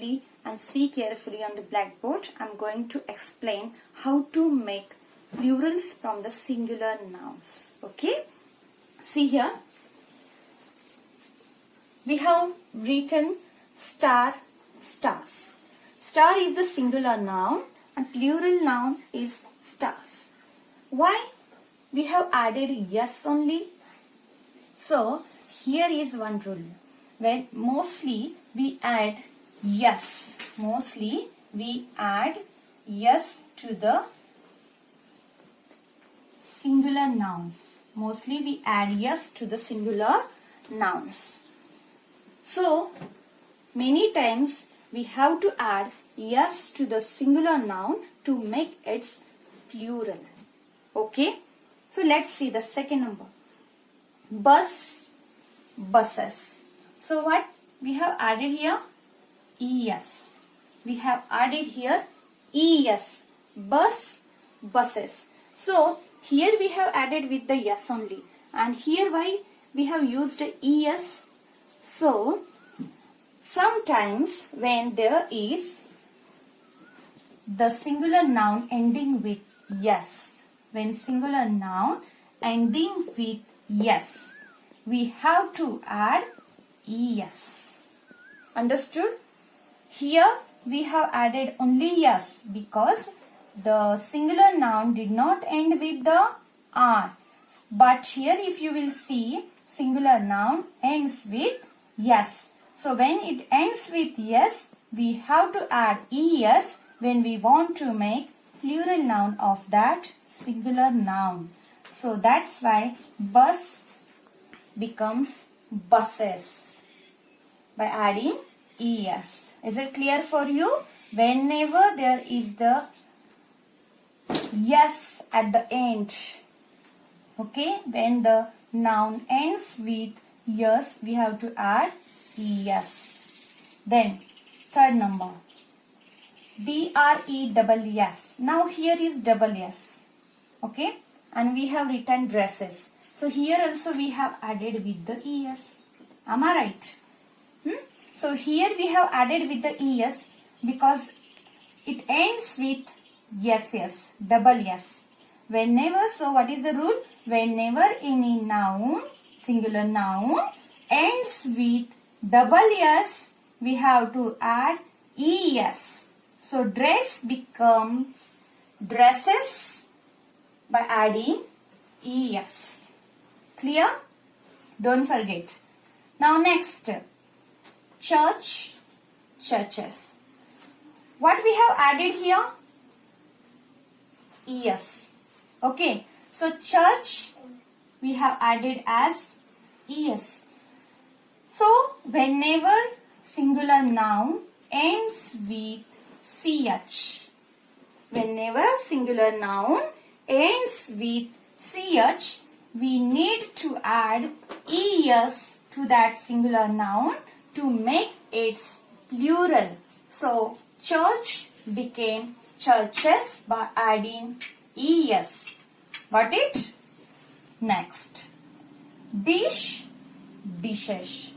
carefully and see carefully on the blackboard. I'm going to explain how to make plurals from the singular nouns. Okay? See here. We have written star, stars. Star is the singular noun and plural noun is stars. Why? We have added yes only. So, here is one rule. When mostly we add yes. Mostly we add yes to the singular nouns. Mostly we add yes to the singular nouns. So, many times we have to add yes to the singular noun to make its plural. Okay? So, let's see the second number. Bus, buses. So, what we have added here? Es. We have added here es. Bus, buses. So, here we have added with the yes only. And here why we have used es? So, sometimes when there is the singular noun ending with yes, when singular noun ending with yes, we have to add es. Understood? Here we have added only yes because the singular noun did not end with the r. But here if you will see, singular noun ends with yes. So when it ends with yes, we have to add es when we want to make plural noun of that singular noun. So that's why bus becomes buses by adding es. Is it clear for you? Whenever there is the yes at the end, okay, when the noun ends with yes, we have to add es. Then third number, DRESS. Now here is double s, okay, and we have written dresses. So here also we have added with the es. Am I right? So here we have added with the es because it ends with yes, double yes. Whenever, so what is the rule? Whenever any noun, singular noun, ends with double s, we have to add es. So dress becomes dresses by adding es. Clear? Don't forget. Now next, church, churches. What we have added here? Es. Okay. So church we have added as es. So whenever singular noun ends with ch, whenever singular noun ends with ch, we need to add es to that singular noun to make its plural. So church became churches by adding es. Got it? Next, dish, dishes.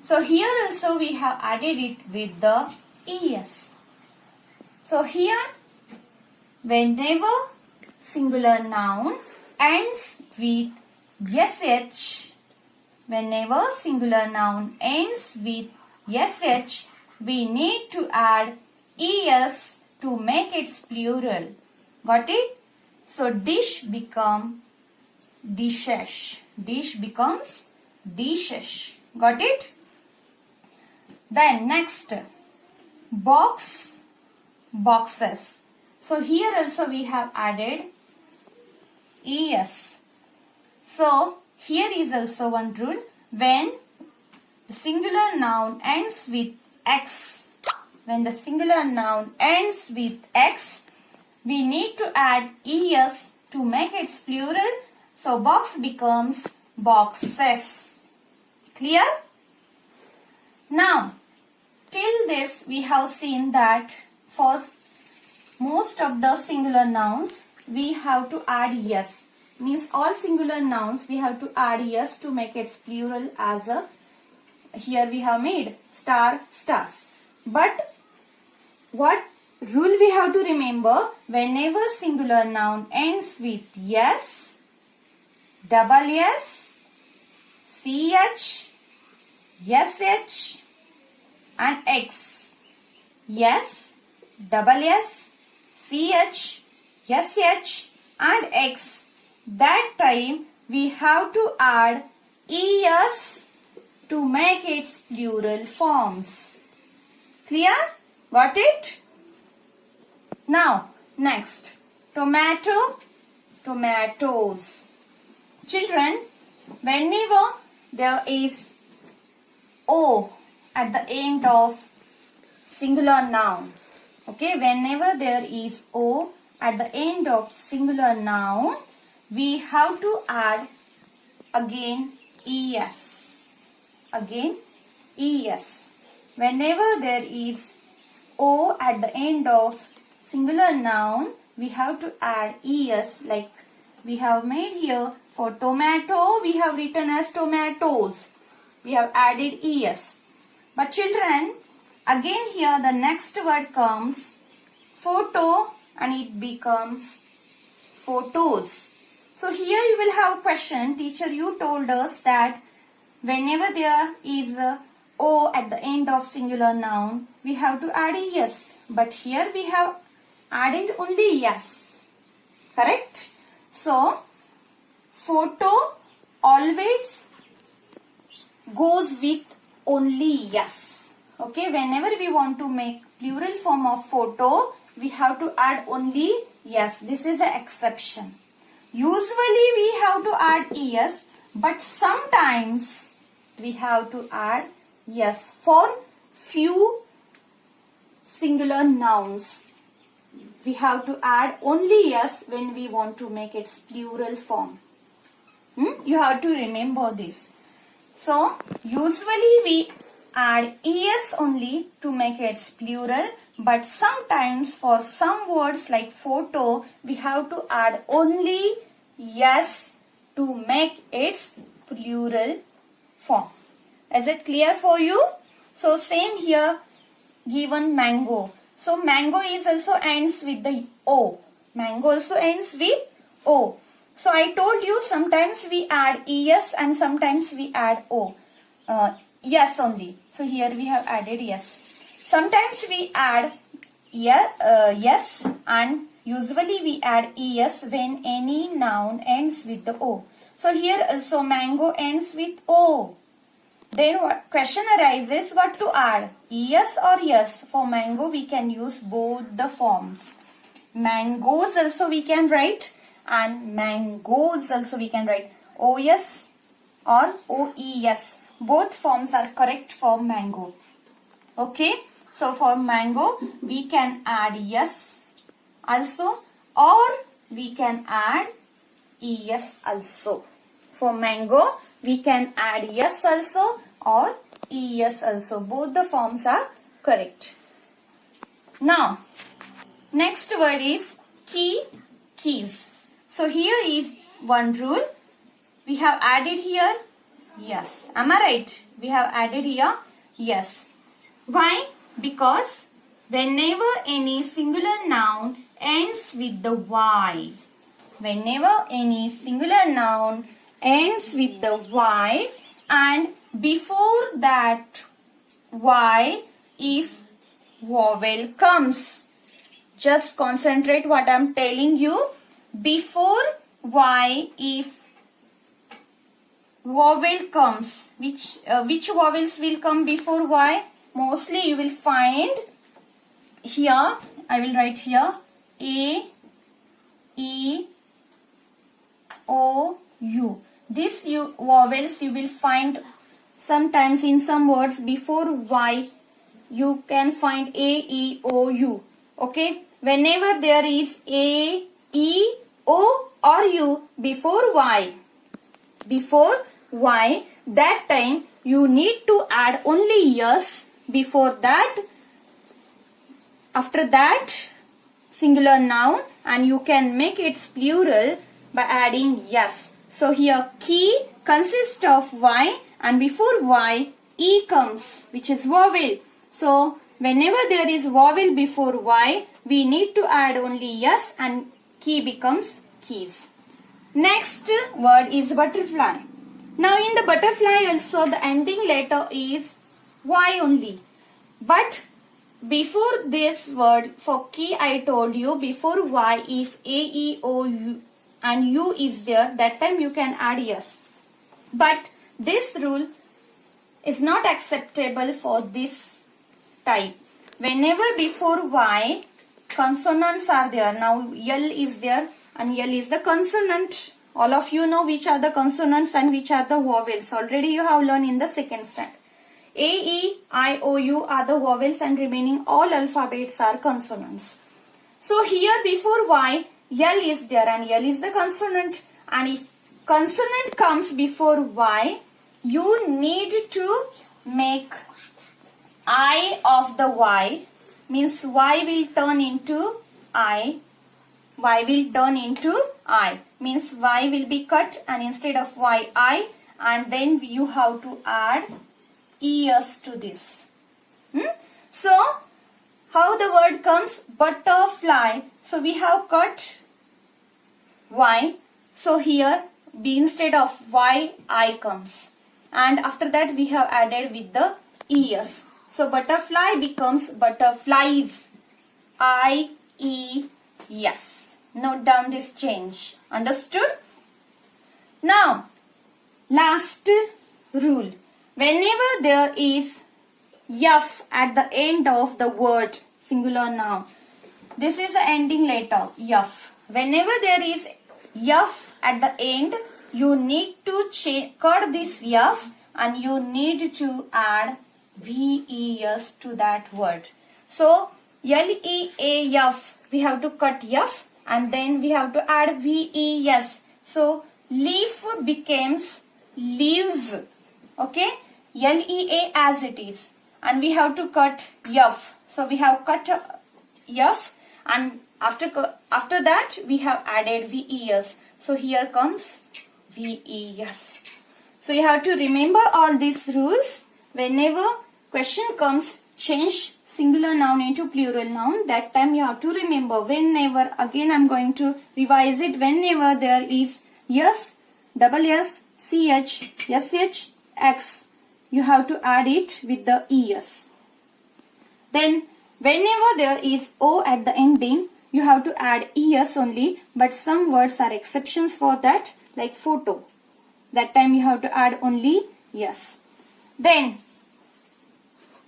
So here also we have added it with the es. So here, whenever singular noun ends with sh, whenever singular noun ends with sh, we need to add es to make its plural. Got it? So dish become dishes. Dish becomes dishes. Got it? Then next, box, boxes. So here also we have added es. So here is also one rule. When the singular noun ends with x, when the singular noun ends with x, we need to add es to make its plural. So box becomes boxes. Clear? Now, till this we have seen that for most of the singular nouns we have to add es. Means all singular nouns we have to add es to make its plural, as a here we have made star, stars. But what rule we have to remember? Whenever singular noun ends with yes, double yes, ch, sh and x. Yes, double s, ch, sh and x. That time we have to add es to make its plural forms. Clear? Got it? Now, next. Tomato, tomatoes. Children, whenever there is o at the end of singular noun, okay, whenever there is o at the end of singular noun, we have to add again es. Again es. Whenever there is o at the end of singular noun, we have to add es, like we have made here. For tomato, we have written as tomatoes. We have added es. But children, again here the next word comes photo and it becomes photos. So here you will have a question. Teacher, you told us that whenever there is a o at the end of singular noun, we have to add es. But here we have added only yes. Correct? So, photo always goes with only yes. Okay, whenever we want to make plural form of photo, we have to add only yes. This is an exception. Usually we have to add es, but sometimes we have to add yes for few singular nouns. We have to add only yes when we want to make its plural form. You have to remember this. So, usually we add es only to make its plural, but sometimes for some words like photo, we have to add only yes to make its plural form. Is it clear for you? So, same here, given mango. So, mango is also ends with the o. Mango also ends with o. So, I told you sometimes we add es and sometimes we add o. Yes only. So, here we have added yes. Sometimes we add yes and usually we add es when any noun ends with the o. So, here also mango ends with o. Then what question arises, what to add? Yes or yes? For mango we can use both the forms. Mangoes also we can write and mangoes also we can write. OS or OES. Both forms are correct for mango. Okay. So for mango we can add yes also or we can add es also. For mango we can add yes also or es also. Both the forms are correct. Now, next word is key, keys. So here is one rule. We have added here yes. Am I right? We have added here yes. Why? Because whenever any singular noun ends with the y, whenever any singular noun ends with the y and before that y if vowel comes. Just concentrate what I am telling you. Before y if vowel comes, which vowels will come before y? Mostly you will find here, I will write here A, E, O, U. These vowels you will find sometimes in some words before Y. You can find A, E, O, U. Okay. Whenever there is A, E, O or U before Y, that time you need to add only yes before that, after that singular noun, and you can make its plural by adding yes. So here key consists of Y and before Y E comes, which is vowel. So whenever there is vowel before Y, we need to add only S and key becomes keys. Next word is butterfly. Now in the butterfly also the ending letter is Y only. But before this word for key I told you, before Y if A, E, O, U and U is there, that time you can add S. But this rule is not acceptable for this type. Whenever before Y consonants are there, now L is there and L is the consonant. All of you know which are the consonants and which are the vowels. Already you have learned in the second standard. A, E, I, O, U are the vowels and remaining all alphabets are consonants. So here before Y, L is there and L is the consonant. And if consonant comes before Y, you need to make I of the Y, means Y will turn into I. Y will turn into I, means Y will be cut and instead of Y, I, and then you have to add ES to this. So, how the word comes? Butterfly. So, we have cut Y. So, here instead of Y, I comes. And after that we have added with the ES. So, butterfly becomes butterflies. I-E-S. Note down this change. Understood? Now, last rule. Whenever there is F at the end of the word, singular noun, this is the ending letter, F. Whenever there is F at the end, you need to cut this F and you need to add VES to that word. So, L-E-A-F, we have to cut F and then we have to add VES. So, leaf becomes leaves. Okay, L-E-A as it is, and we have to cut F. So we have cut F, and after that we have added VES. So here comes VES. So you have to remember all these rules. Whenever question comes, change singular noun into plural noun. That time you have to remember. Whenever, again I am going to revise it. Whenever there is S, double S, CH, SH, X, you have to add it with the ES. Then whenever there is O at the ending, you have to add ES only, but some words are exceptions for that, like photo. That time you have to add only yes. Then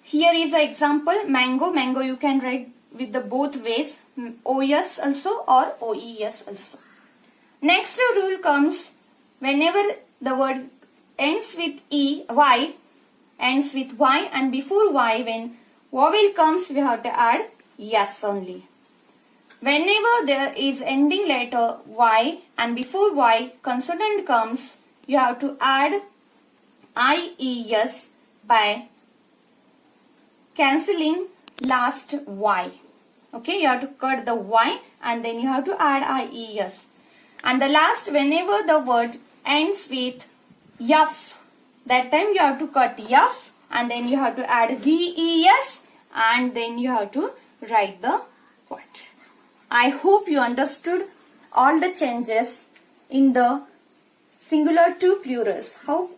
here is an example, mango. Mango you can write with the both ways, OS also or OES also. Next rule comes, whenever the word ends with Y, ends with Y, and before Y when vowel comes we have to add yes only. Whenever there is ending letter Y and before Y consonant comes, you have to add IES by cancelling last Y. Okay, you have to cut the Y and then you have to add IES. And the last, whenever the word ends with F, that time you have to cut F and then you have to add VES and then you have to write the word. I hope you understood all the changes in the singular to plurals. How